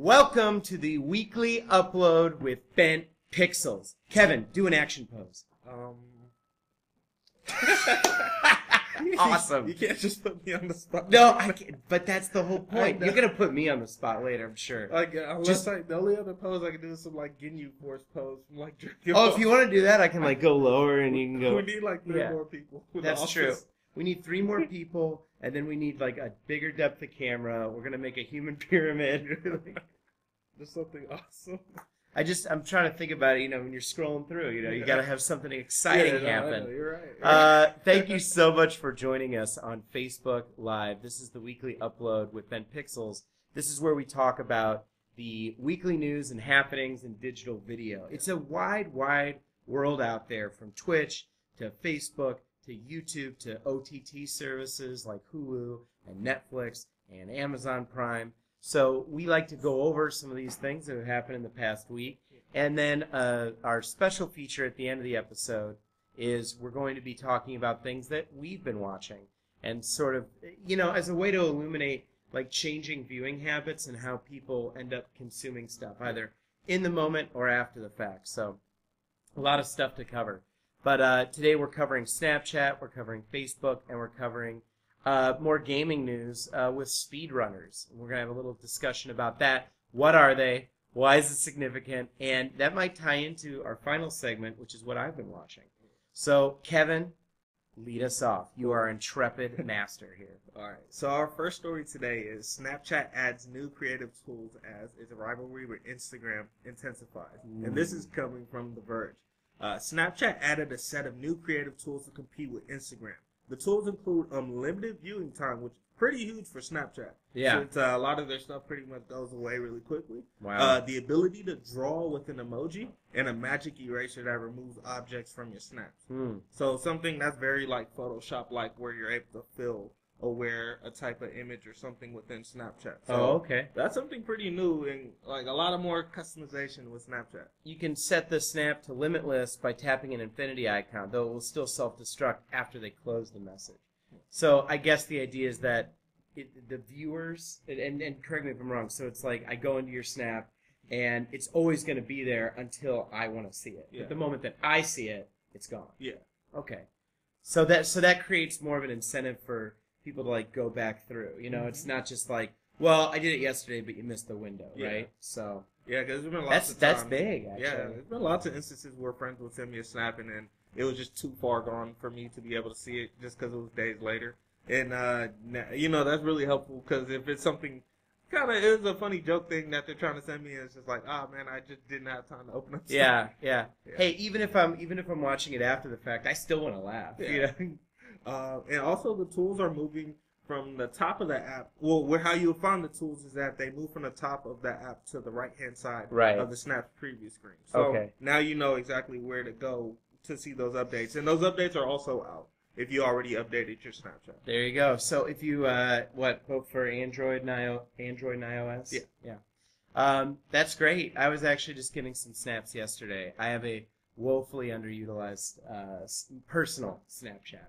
Welcome to the weekly upload with Bent Pixels. Kevin, do an action pose. Awesome. You can't just put me on the spot. No, I can't, but that's the whole point. You're gonna put me on the spot later, I'm sure. Like, the only other pose I can do is some like Ginyu Force pose from like Dragon Oh, Ball. if you want to do that, I can like go lower and you can go. We need like three more people. That's true. We need 3 more people, and then we need like a bigger depth of camera. We're gonna make a human pyramid. There's something awesome. I'm trying to think about it. You know, when you're scrolling through, you gotta have something exciting happen. I know, you're right. Thank you so much for joining us on Facebook Live. This is the weekly upload with Ben Pixels. This is where we talk about the weekly news and happenings in digital video. It's a wide world out there, from Twitch to Facebook to YouTube to OTT services like Hulu and Netflix and Amazon Prime. So we like to go over some of these things that have happened in the past week. And then our special feature at the end of the episode is we're going to be talking about things that we've been watching and sort of, as a way to illuminate like changing viewing habits and how people end up consuming stuff, either in the moment or after the fact. So a lot of stuff to cover. But today we're covering Snapchat, we're covering Facebook, and we're covering more gaming news with speedrunners. We're going to have a little discussion about that. What are they? Why is it significant? And that might tie into our final segment, which is what I've been watching. So, Kevin, lead us off. You are intrepid master here. All right. So our first story today is Snapchat adds new creative tools as its rivalry with Instagram intensifies. And this is coming from The Verge. Snapchat added a set of new creative tools to compete with Instagram. The tools include unlimited viewing time, which is pretty huge for Snapchat. Yeah. Since a lot of their stuff pretty much goes away really quickly. Wow. The ability to draw with an emoji and a magic eraser that removes objects from your snaps. So something that's very like Photoshop-like, where you're able to fill or wear a type of image or something within Snapchat. So okay. That's something pretty new, and like a lot of more customization with Snapchat. You can set the snap to limitless by tapping an infinity icon, though it will still self-destruct after they close the message. So I guess the idea is that the viewers, and correct me if I'm wrong, so it's like I go into your snap, and it's always going to be there until I want to see it. Yeah. But the moment that I see it, it's gone. Yeah. Okay. So that creates more of an incentive for people to like go back through. It's not just like, well, I did it yesterday, but you missed the window, right? So yeah, because there's been lots of that's times, big. Actually. Yeah, there's been lots of instances where friends would send me a snap, and then it was just too far gone for me to be able to see it, just because it was days later. And that's really helpful, because if it's something kind of is a funny joke thing that they're trying to send me, and it's just like, oh man, I just didn't have time to open up. Yeah. Hey, even if I'm watching it after the fact, I still want to laugh. Yeah. And also the tools are moving from the top of the app. Well, how you'll find the tools is that they move from the top of the app to the right-hand side of the Snap preview screen. So now you know exactly where to go to see those updates. And those updates are also out if you already updated your Snapchat. There you go. So if you, vote for Android and iOS? Yeah. That's great. I was actually just getting some snaps yesterday. I have a woefully underutilized personal Snapchat.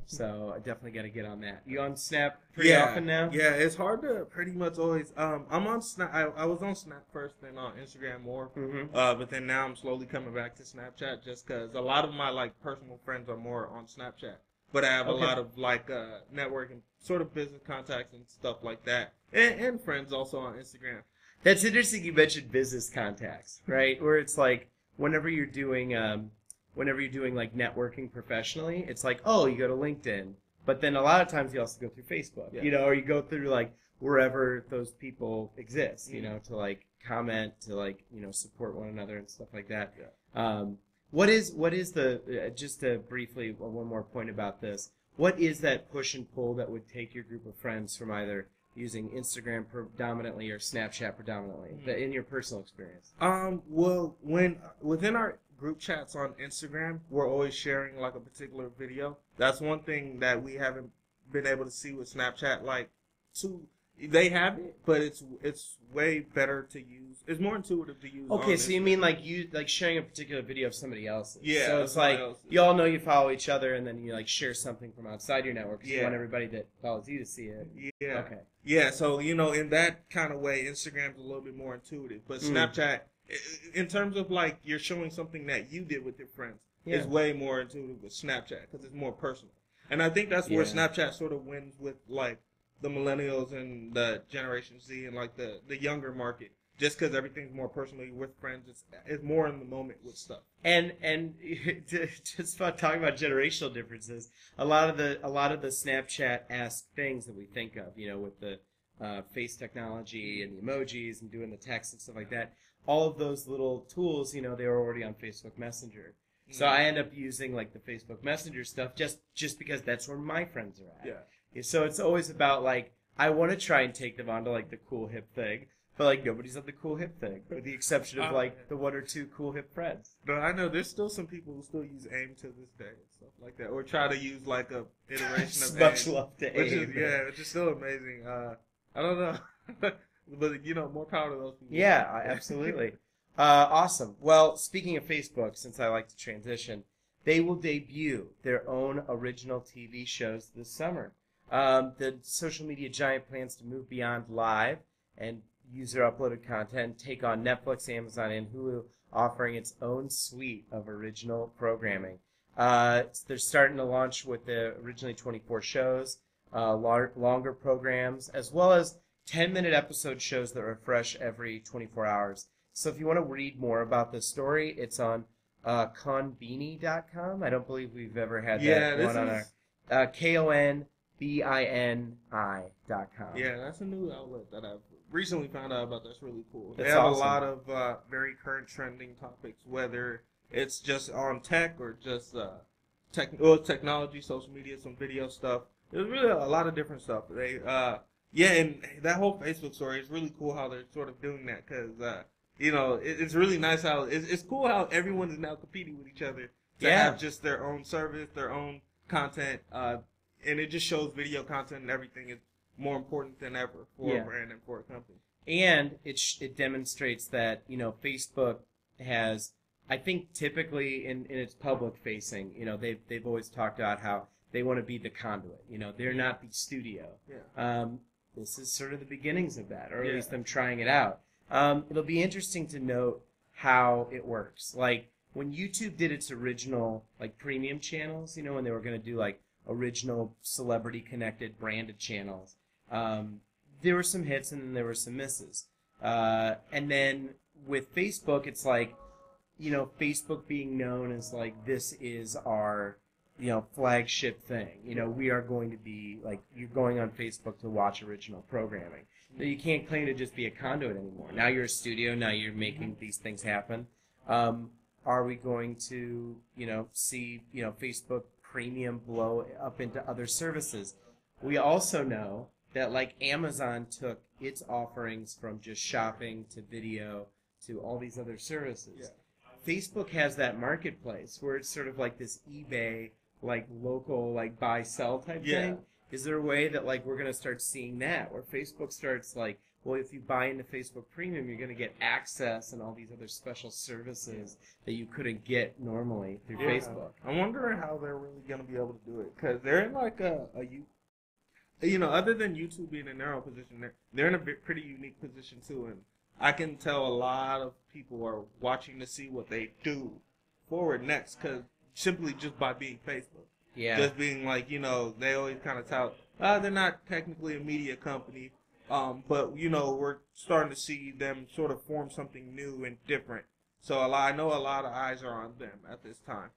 So I definitely got to get on that. You on Snap pretty often now? Yeah, it's hard to pretty much always. I'm on Snap. I was on Snap first, then on Instagram more. But then now I'm slowly coming back to Snapchat, just because a lot of my like personal friends are more on Snapchat. But I have a lot of like networking, sort of business contacts and stuff like that, and friends also on Instagram. That's interesting. You mentioned business contacts, right? Where it's like whenever you're doing like networking professionally, it's like, oh, you go to LinkedIn. But then a lot of times you also go through Facebook, or you go through like wherever those people exist, to like comment, to like, support one another and stuff like that. Yeah. What is the, just to briefly, one more point about this, what is that push and pull that would take your group of friends from either using Instagram predominantly or Snapchat predominantly, in your personal experience? Well, within our group chats on Instagram, we're always sharing like a particular video. That's one thing that we haven't been able to see with Snapchat. Like, they have it, but it's way better to use It's more intuitive to use. Okay, so you mean like sharing a particular video of somebody else's? Yeah. So it's like you all know you follow each other, and then you like share something from outside your network. 'Cause you want everybody that follows you to see it. Yeah. Okay. Yeah. So in that kind of way, Instagram's a little bit more intuitive, but Snapchat, in terms of like you're showing something that you did with your friends, is way more intuitive with Snapchat because it's more personal. And I think that's where Snapchat sort of wins with like the millennials and the Generation Z and like the younger market, just because everything's more personally with friends. It's more in the moment with stuff. And just about talking about generational differences, a lot of the Snapchat-esque things that we think of, with the face technology and the emojis and doing the text and stuff like that, all of those little tools, they were already on Facebook Messenger. So I end up using like the Facebook Messenger stuff just because that's where my friends are at. Yeah. So it's always about like I want to try and take them onto like the cool hip thing, but like nobody's on the cool hip thing, with the exception of like the one or two cool hip friends. No, I know there's still some people who still use AIM to this day and stuff like that, or try to use like a iteration of much AIM, love to AIM. Which is still amazing. I don't know, but more power to those people. Yeah, absolutely. Awesome. Well, speaking of Facebook, since I like to transition, they will debut their own original TV shows this summer. The social media giant plans to move beyond live and user-uploaded content, take on Netflix, Amazon, and Hulu, offering its own suite of original programming. They're starting to launch with the originally 24 shows, longer programs, as well as 10-minute episode shows that refresh every 24 hours. So if you want to read more about this story, it's on konbini.com. I don't believe we've ever had that one on our konbini.com. Yeah, that's a new outlet that I've recently found out about. That's really cool. That's they have awesome. A lot of very current trending topics, whether it's just on tech or just technology, social media, some video stuff. There's really a lot of different stuff. And that whole Facebook story is really cool how they're sort of doing that because it's really nice how it's cool how everyone is now competing with each other to have just their own service, their own content, and it just shows video content and everything is more important than ever for a brand and for a company. And it demonstrates that Facebook has, I think, typically in its public facing, they've always talked about how they want to be the conduit. They're not the studio. Yeah. This is sort of the beginnings of that, or at least them trying it out. It'll be interesting to note how it works. Like when YouTube did its original like premium channels, when they were going to do like original celebrity connected branded channels, there were some hits and then there were some misses. And then with Facebook, it's like, Facebook being known as like, this is our flagship thing. We are going to be like, you're going on Facebook to watch original programming. You can't claim to just be a conduit anymore. Now you're a studio. Now you're making these things happen. Are we going to, see, Facebook Premium blow up into other services? We also know that like Amazon took its offerings from just shopping to video to all these other services. Yeah. Facebook has that marketplace where it's sort of like this eBay, like local, like buy-sell type thing. Is there a way that like we're going to start seeing that where Facebook starts like, well, if you buy into Facebook Premium, you're going to get access and all these other special services that you couldn't get normally through Facebook. I'm wondering how they're really going to be able to do it because they're in like other than YouTube being in their own position, they're in a pretty unique position too. And I can tell a lot of people are watching to see what they do forward next because simply just by being Facebook. Yeah. Just being like, they always kind of tout, they're not technically a media company, but, we're starting to see them sort of form something new and different. So I know a lot of eyes are on them at this time.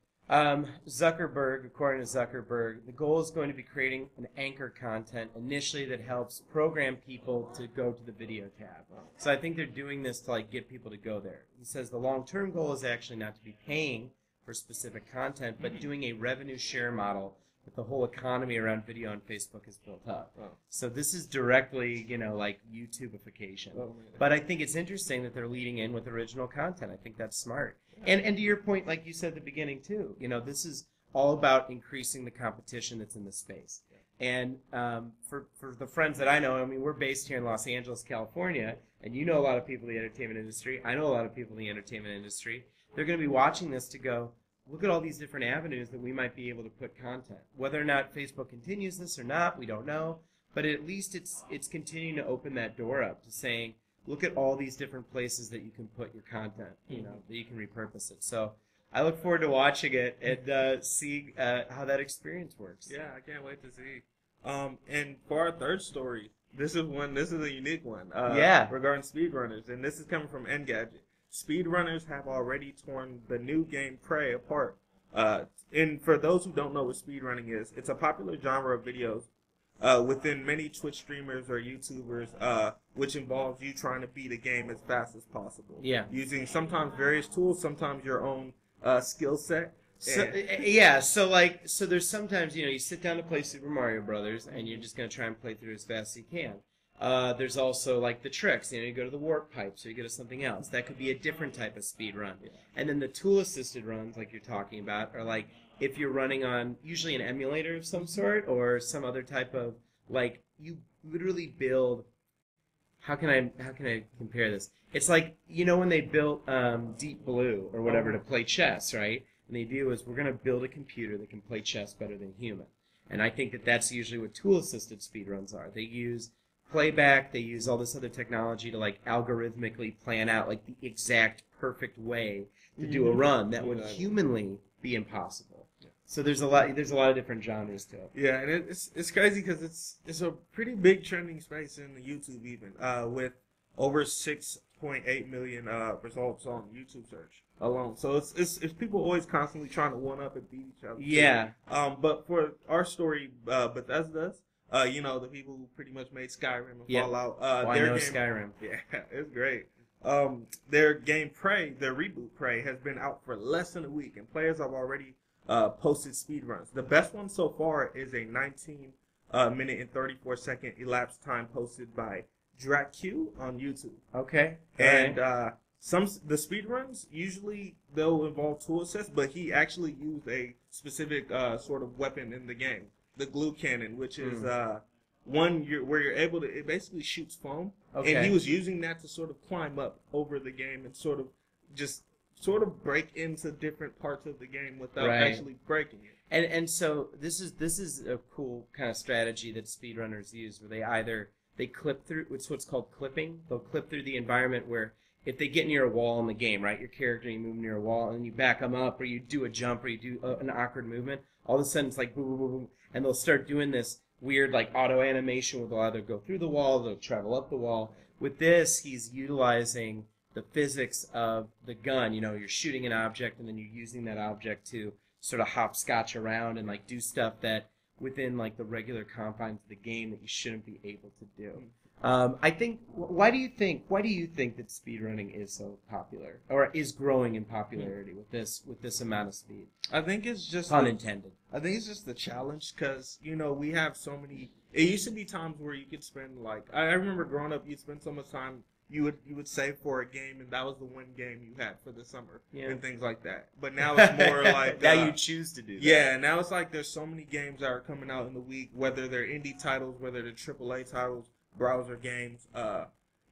Zuckerberg, according to Zuckerberg, the goal is going to be creating an anchor content initially that helps program people to go to the video tab. So I think they're doing this to like get people to go there. He says the long-term goal is actually not to be paying for specific content, but doing a revenue share model that the whole economy around video on Facebook is built up. Oh. So this is directly, like YouTubeification. Oh, but I think it's interesting that they're leading in with original content. I think that's smart. And to your point, like you said at the beginning too, this is all about increasing the competition that's in the space. And for the friends that I know, I mean, we're based here in Los Angeles, California, and you know a lot of people in the entertainment industry. I know a lot of people in the entertainment industry. They're going to be watching this to go, look at all these different avenues that we might be able to put content. Whether or not Facebook continues this or not, we don't know. But at least it's continuing to open that door up to saying, look at all these different places that you can put your content, you know, that you can repurpose it. So I look forward to watching it and see how that experience works. Yeah, I can't wait to see. And for our third story, this is a unique one. Regarding speedrunners, and this is coming from Engadget. Speedrunners have already torn the new game Prey apart. And for those who don't know what speedrunning is, it's a popular genre of videos within many Twitch streamers or YouTubers, which involves you trying to beat a game as fast as possible. Yeah. Using sometimes various tools, sometimes your own skill set. So there's sometimes, you know, you sit down to play Super Mario Brothers and you're just going to try and play through as fast as you can. There's also like the tricks, you know, you go to the warp pipes or you go to something else. That could be a different type of speed run. Yeah. And then the tool assisted runs like you're talking about are like if you're running on usually an emulator of some sort or some other type of, like, you literally build, how can I compare this? It's like, you know, when they built Deep Blue or whatever to play chess, right? And the idea was we're going to build a computer that can play chess better than human. And I think that that's usually what tool-assisted speedruns are. They use playback, they use all this other technology to, like, algorithmically plan out, like, the exact perfect way to do a run that would humanly be impossible. So there's a lot of different genres to it. Yeah, and it's crazy because it's a pretty big trending space in YouTube even, with over 6.8 million results on YouTube search alone. So it's people always constantly trying to one up and beat each other. Yeah. But for our story, Bethesda's, you know, the people who pretty much made Skyrim and Fallout. I know Skyrim. Yeah, it's great. Their game Prey, their reboot Prey, has been out for less than a week, and players have already posted speedruns. The best one so far is a 19-minute and 34-second elapsed time posted by DrakQ on YouTube. Okay. And the speedruns, usually they'll involve tool assist, but he actually used a specific sort of weapon in the game, the glue cannon, which is where you're able to, it basically shoots foam. Okay. And he was using that to sort of climb up over the game and sort of break into different parts of the game without actually breaking it. And so this is a cool kind of strategy that speedrunners use, where they clip through. It's what's called clipping. They'll clip through the environment where if they get near a wall in the game, right, your character, you move near a wall and you back them up, or you do a jump, or you do an awkward movement. All of a sudden it's like boom, boom, boom, boom, and they'll start doing this weird like auto animation where they'll either go through the wall, they'll travel up the wall. With this, he's utilizing the physics of the gun. You know, you're shooting an object and then you're using that object to sort of hopscotch around and like do stuff that within like the regular confines of the game that you shouldn't be able to do. I think. Why do you think that speedrunning is so popular or is growing in popularity with this amount of speed? I think it's just pun intended. I think it's just the challenge because, you know, we have so many. It used to be times where you could spend like I remember growing up, you'd spend so much time. You would save for a game, and that was the one game you had for the summer, and things like that. But now it's more like now you choose to do that. Yeah, now it's like there's so many games that are coming out in the week, whether they're indie titles, whether they're AAA titles, browser games.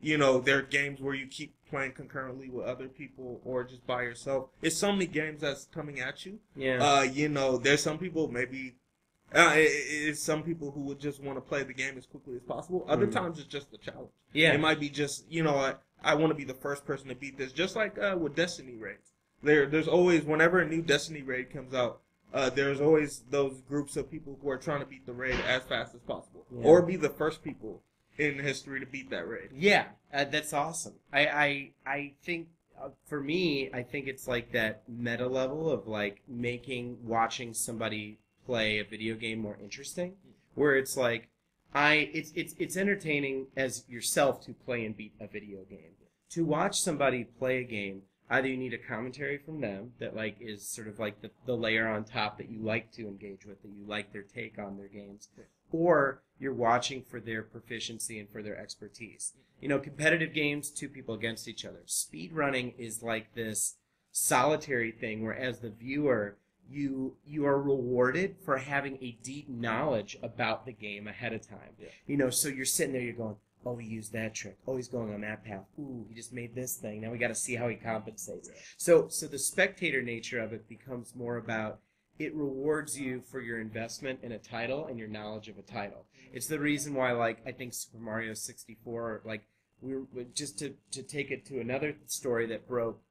You know, there are games where you keep playing concurrently with other people or just by yourself. It's so many games that's coming at you. Yeah. You know, there's some people maybe. It's some people who would just want to play the game as quickly as possible. Other times it's just a challenge. Yeah. It might be just, you know, I want to be the first person to beat this. Just like with Destiny raids. There's always, whenever a new Destiny raid comes out, there's always those groups of people who are trying to beat the raid as fast as possible. Yeah. Or be the first people in history to beat that raid. Yeah, that's awesome. I think, for me, I think it's like that meta level of like watching somebody play a video game more interesting, where it's like it's entertaining as yourself to play and beat a video game. To watch somebody play a game, either you need a commentary from them that like is sort of like the layer on top that you like to engage with, that you like their take on their games, or you're watching for their proficiency and for their expertise. You know, competitive games, two people against each other. Speed running is like this solitary thing where as the viewer, you are rewarded for having a deep knowledge about the game ahead of time. Yeah. You know, so you're sitting there, you're going, oh, he used that trick. Oh, he's going on that path. Ooh, he just made this thing. Now we got to see how he compensates. Yeah. So the spectator nature of it becomes more about it rewards you for your investment in a title and your knowledge of a title. It's the reason why, like, I think Super Mario 64, like, we were just to take it to another story that broke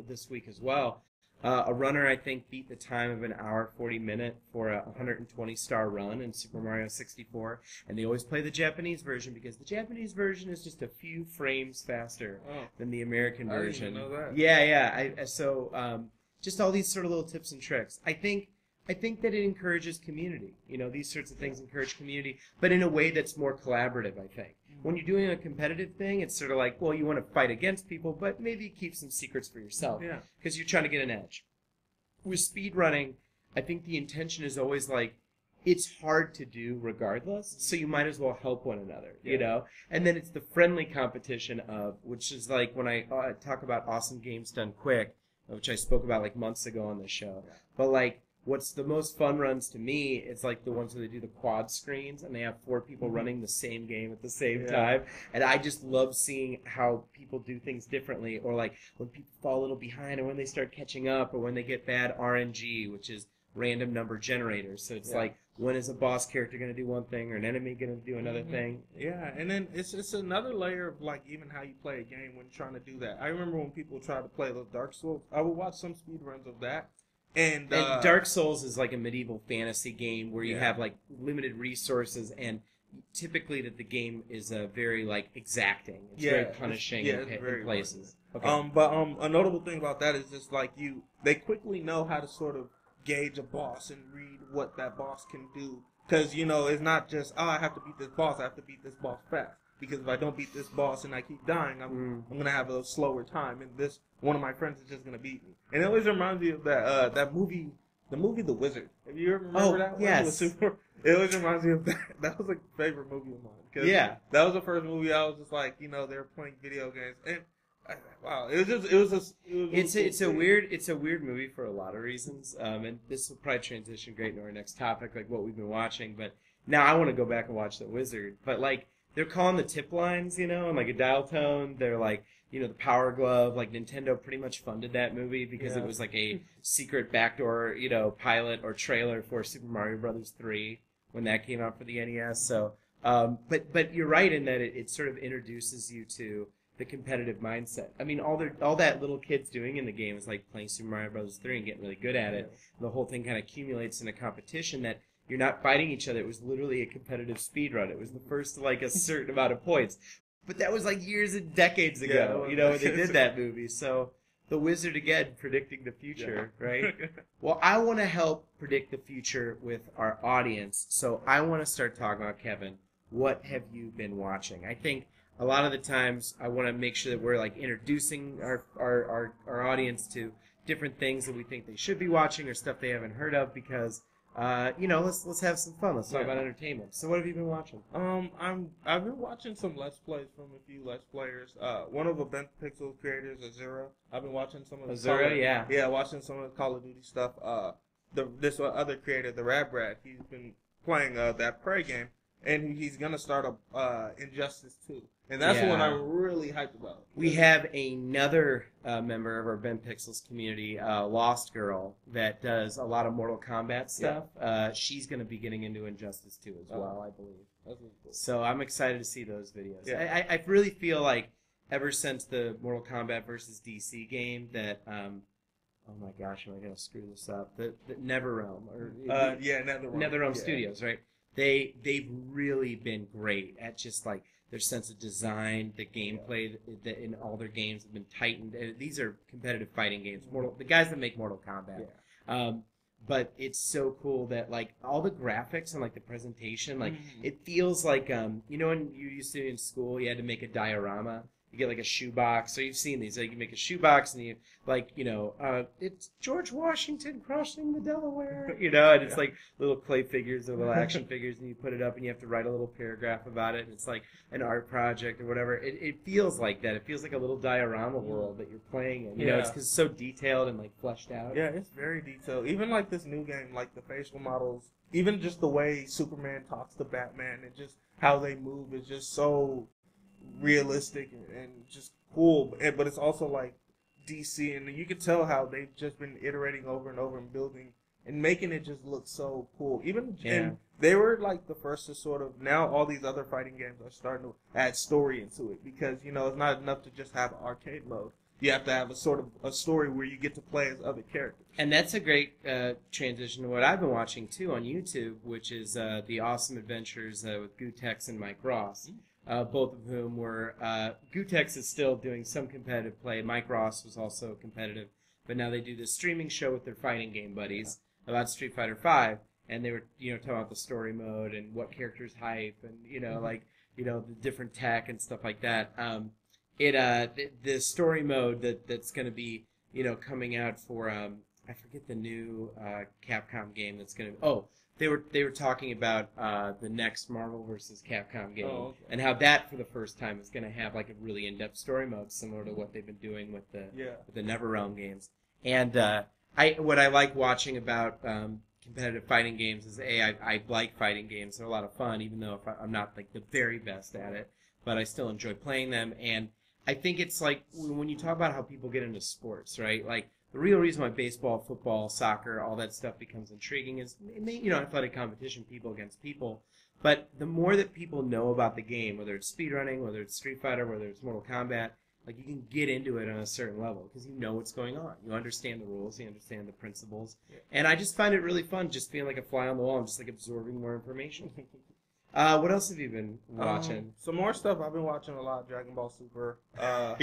this week as well. A runner, I think, beat the time of an hour 40-minute for a 120-star run in Super Mario 64, and they always play the Japanese version because the Japanese version is just a few frames faster than the American version. I didn't even know that. Yeah. So just all these sort of little tips and tricks. I think that it encourages community. You know, these sorts of things encourage community, but in a way that's more collaborative, I think. When you're doing a competitive thing, it's sort of like, well, you want to fight against people, but maybe keep some secrets for yourself. Yeah. Because you're trying to get an edge. With speedrunning, I think the intention is always like, it's hard to do regardless, so you might as well help one another, you know? And then it's the friendly competition of, which is like when I talk about awesome games done quick, which I spoke about like months ago on the show. Yeah. But like, what's the most fun runs to me, it's like the ones where they do the quad screens and they have 4 people running the same game at the same time. And I just love seeing how people do things differently, or like when people fall a little behind or when they start catching up, or when they get bad RNG, which is random number generators. So it's like, when is a boss character going to do one thing or an enemy going to do another thing? Yeah, and then it's another layer of like even how you play a game when you're trying to do that. I remember when people tried to play the Dark Souls, I would watch some speedruns of that. And Dark Souls is like a medieval fantasy game where you have like limited resources, and typically that the game is very like exacting. It's very punishing in places. Okay. But a notable thing about that is just like they quickly know how to sort of gauge a boss and read what that boss can do, because you know it's not just I have to beat this boss, I have to beat this boss fast, because if I don't beat this boss and I keep dying, I'm gonna have a slower time, and this one of my friends is just gonna beat me. And it always reminds me of that movie, the movie The Wizard. Have you ever remember that one? Yes. It always reminds me of that. That was a favorite movie of mine. 'Cause that was the first movie I was just like, you know, they're playing video games, and wow, it's a weird movie for a lot of reasons. And this will probably transition great into our next topic, like what we've been watching. But now I want to go back and watch The Wizard. But like, they're calling the tip lines, you know, and like a dial tone. They're like, you know, the Power Glove. Like Nintendo pretty much funded that movie because it was like a secret backdoor, you know, pilot or trailer for Super Mario Brothers 3 when that came out for the NES. So, but you're right in that it sort of introduces you to the competitive mindset. I mean, all that little kid's doing in the game is like playing Super Mario Brothers 3 and getting really good at it. The whole thing kind of accumulates in a competition that you're not fighting each other. It was literally a competitive speed run. It was the first to like a certain amount of points. But that was like years and decades ago, you know, when they did that movie. So The Wizard again, predicting the future, right? Well, I want to help predict the future with our audience. So I want to start talking about, Kevin, what have you been watching? I think a lot of the times I want to make sure that we're like introducing our audience to different things that we think they should be watching or stuff they haven't heard of, because you know, let's have some fun. Let's talk about entertainment. So what have you been watching? I've been watching some Let's Plays from a few Let's Players. One of the Bent Pixel creators, Azura. I've been watching some of the watching some of the Call of Duty stuff. This other creator, the Rab Brad, he's been playing that Prey game, and he's gonna start up Injustice 2. And that's what I'm really hyped about. We have another member of our Ben Pixels community, Lost Girl, that does a lot of Mortal Kombat stuff. She's going to be getting into Injustice 2 as well, I believe. That's really cool. So I'm excited to see those videos. Yeah. I really feel like ever since the Mortal Kombat versus DC game that, oh my gosh, am I going to screw this up? The NetherRealm. NetherRealm. NetherRealm Studios, right? They've really been great at just like their sense of design, the gameplay in all their games have been tightened. These are competitive fighting games. The guys that make Mortal Kombat. Yeah. But it's so cool that like all the graphics and like the presentation, like it feels like you know when you used to in school you had to make a diorama you get like a shoebox. So you've seen these. Like you make a shoebox and you it's George Washington crossing the Delaware, and it's like little clay figures or little action figures, and you put it up and you have to write a little paragraph about it, and it's like an art project or whatever. It feels like that. It feels like a little diorama world that you're playing in. It's because it's so detailed and like fleshed out. Yeah, it's very detailed. Even like this new game, like the facial models, even just the way Superman talks to Batman and just how they move is just so realistic and just cool. But it's also like DC, and you can tell how they've just been iterating over and over and building and making it just look so cool. And they were like the first to sort of, now all these other fighting games are starting to add story into it, because it's not enough to just have arcade mode. You have to have a sort of a story where you get to play as other characters. And that's a great transition to what I've been watching too on YouTube, which is the Awesome Adventures with Gutex and Mike Ross. Both of whom were, Gutex is still doing some competitive play. Mike Ross was also competitive, but now they do this streaming show with their fighting game buddies about Street Fighter V, and they were, talking about the story mode and what characters hype, and the different tech and stuff like that. The story mode that's going to be, coming out for, I forget the new Capcom game that's going to. They were talking about the next Marvel vs. Capcom game, and how that for the first time is going to have like a really in-depth story mode, similar to what they've been doing with the NetherRealm games. And what I like watching about competitive fighting games is I like fighting games; they're a lot of fun, even though I'm not like the very best at it, but I still enjoy playing them. And I think it's like when you talk about how people get into sports, right? Like, the real reason why baseball, football, soccer, all that stuff becomes intriguing is, athletic competition, people against people. But the more that people know about the game, whether it's speedrunning, whether it's Street Fighter, whether it's Mortal Kombat, like, you can get into it on a certain level because you know what's going on. You understand the rules, you understand the principles. Yeah. And I just find it really fun just feeling like a fly on the wall and just like absorbing more information. What else have you been watching? Some more stuff. I've been watching a lot of Dragon Ball Super. On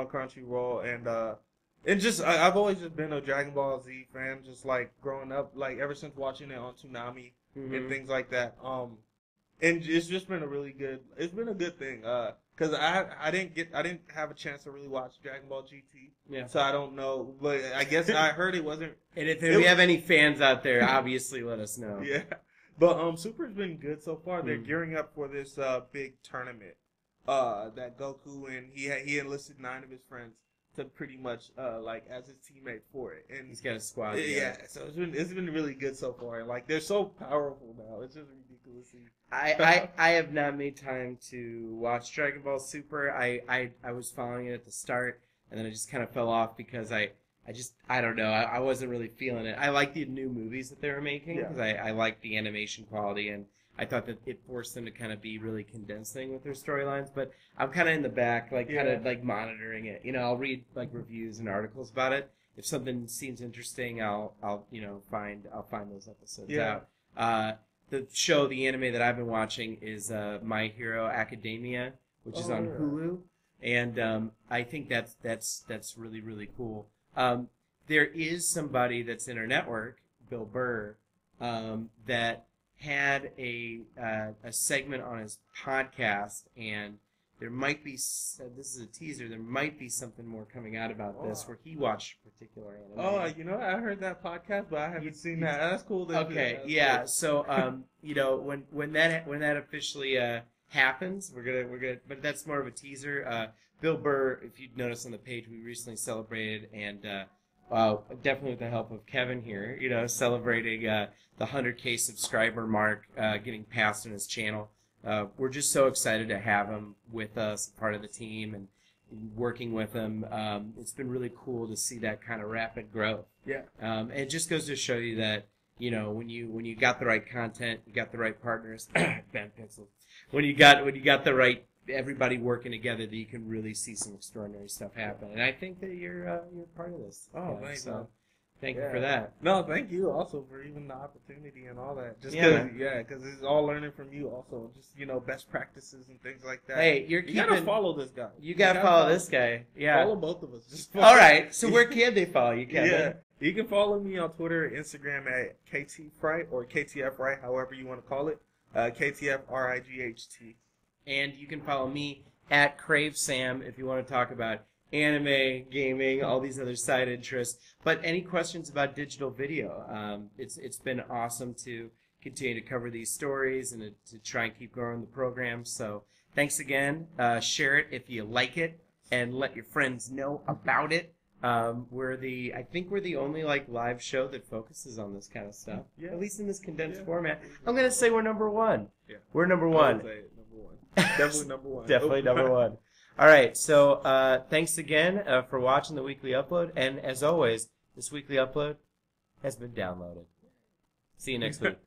Crunchyroll, and just I've always just been a Dragon Ball Z fan, just like growing up, like ever since watching it on Toonami and things like that. And it's just been a good thing. Cause I didn't have a chance to really watch Dragon Ball GT. Yeah. So I don't know, but I guess I heard it wasn't. And if we have any fans out there, obviously let us know. Yeah. But Super's been good so far. They're gearing up for this big tournament that Goku, and he enlisted 9 of his friends to pretty much like as his teammate for it. And he's got a squad. Yeah, so it's been really good so far. Like, they're so powerful now. It's just ridiculous. I have not made time to watch Dragon Ball Super. I was following it at the start, and then I just kind of fell off because I don't know. I wasn't really feeling it. I like the new movies that they were making because I like the animation quality, and I thought that it forced them to kind of be really condensing with their storylines. But I'm kind of in the back, like kind of like monitoring it. I'll read like reviews and articles about it. If something seems interesting, I'll find those episodes out. The anime that I've been watching is My Hero Academia, which is on Hulu, and I think that's really, really cool. There is somebody that's in our network, Bill Burr, that had a segment on his podcast, and there might be, this is a teaser, there might be something more coming out about this where he watched a particular anime. I heard that podcast, but I haven't seen that. That's cool. Okay, yeah. Cool. So, when that officially happens, we're gonna, but that's more of a teaser. Bill Burr, if you'd notice on the page, we recently celebrated, and definitely with the help of Kevin here, celebrating the 100K subscriber mark, getting past on his channel. We're just so excited to have him with us, part of the team, and working with him. It's been really cool to see that kind of rapid growth. Yeah. And it just goes to show you that, when you got the right content, you got the right partners, Ben Pixel. When you got the right everybody working together, that you can really see some extraordinary stuff happen. And I think that you're part of this. Thanks. So thank you for that. No, thank you also for even the opportunity and all that. Just because it's all learning from you also. Just, best practices and things like that. Hey, you gotta follow this guy. You gotta follow this guy. Yeah. Follow both of us. All right. So where can they follow you, Kevin? Yeah. You can follow me on Twitter and Instagram at KTFright or KTFright, however you want to call it. KTFRIGHT. And you can follow me at Crave Sam if you want to talk about anime, gaming, all these other side interests. But any questions about digital video? It's been awesome to continue to cover these stories and to try and keep growing the program. So thanks again. Share it if you like it, and let your friends know about it. I think we're the only live show that focuses on this kind of stuff. Yeah. At least in this condensed format. I'm gonna say we're number one. Yeah. We're number one. I would say number one. Definitely number one. Definitely number one. All right. So thanks again for watching the weekly upload, and as always, this weekly upload has been downloaded. See you next week.